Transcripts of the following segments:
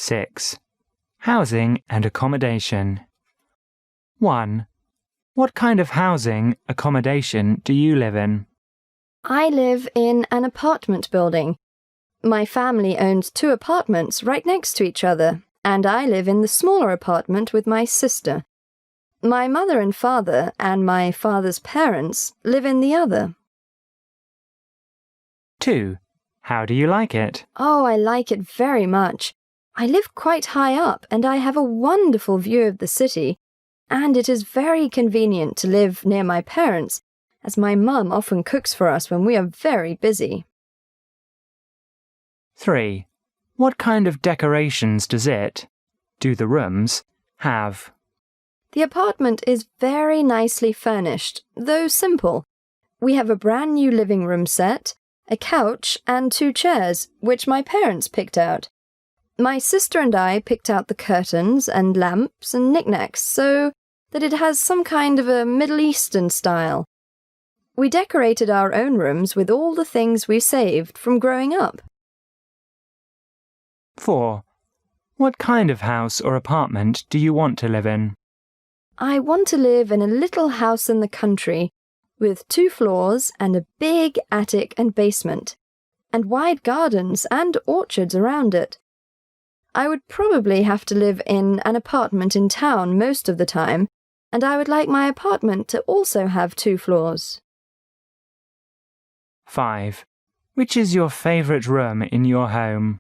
6. Housing and accommodation. 1. What kind of housing accommodation do you live in? I live in an apartment building. My family owns 2 apartments right next to each other, and I live in the smaller apartment with my sister. My mother and father and my father's parents live in the other. 2. How do you like it? Oh, I like it very much. I live quite high up and I have a wonderful view of the city, and it is very convenient to live near my parents, as my mum often cooks for us when we are very busy. 3. What kind of decorations do the rooms, have? The apartment is very nicely furnished, though simple. We have a brand new living room set, a couch and 2 chairs, which my parents picked out. My sister and I picked out the curtains and lamps and knickknacks so that it has some kind of a Middle Eastern style. We decorated our own rooms with all the things we saved from growing up. 4. What kind of house or apartment do you want to live in? I want to live in a little house in the country with 2 floors and a big attic and basement, and wide gardens and orchards around it. I would probably have to live in an apartment in town most of the time, and I would like my apartment to also have 2 floors. 5. Which is your favourite room in your home?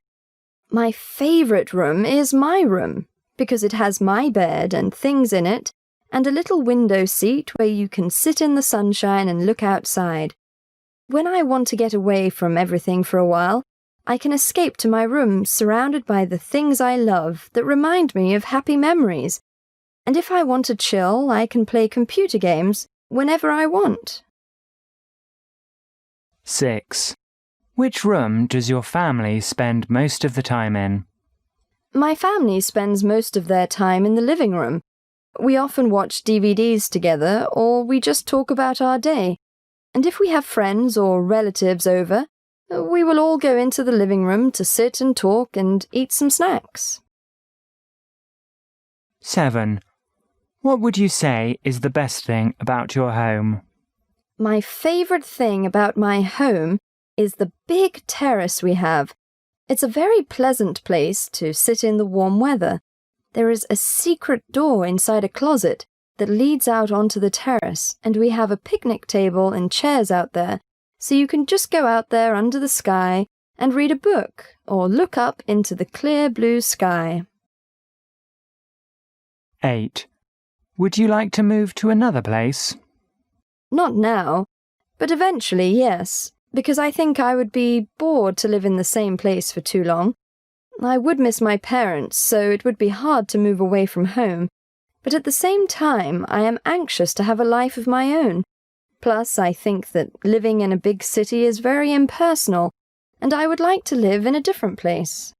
My favourite room is my room, because it has my bed and things in it, and a little window seat where you can sit in the sunshine and look outside. When I want to get away from everything for a while, I can escape to my room surrounded by the things I love that remind me of happy memories. And if I want to chill, I can play computer games whenever I want. 6. Which room does your family spend most of the time in? My family spends most of their time in the living room. We often watch DVDs together, or we just talk about our day. And if we have friends or relatives over, we will all go into the living room to sit and talk and eat some snacks. 7. What would you say is the best thing about your home? My favourite thing about my home is the big terrace we have. It's a very pleasant place to sit in the warm weather. There is a secret door inside a closet that leads out onto the terrace, and we have a picnic table and chairs out there, so you can just go out there under the sky and read a book or look up into the clear blue sky. 8. Would you like to move to another place? Not now, but eventually, yes, because I think I would be bored to live in the same place for too long. I would miss my parents, so it would be hard to move away from home, but at the same time I am anxious to have a life of my own. Plus, I think that living in a big city is very impersonal, and I would like to live in a different place.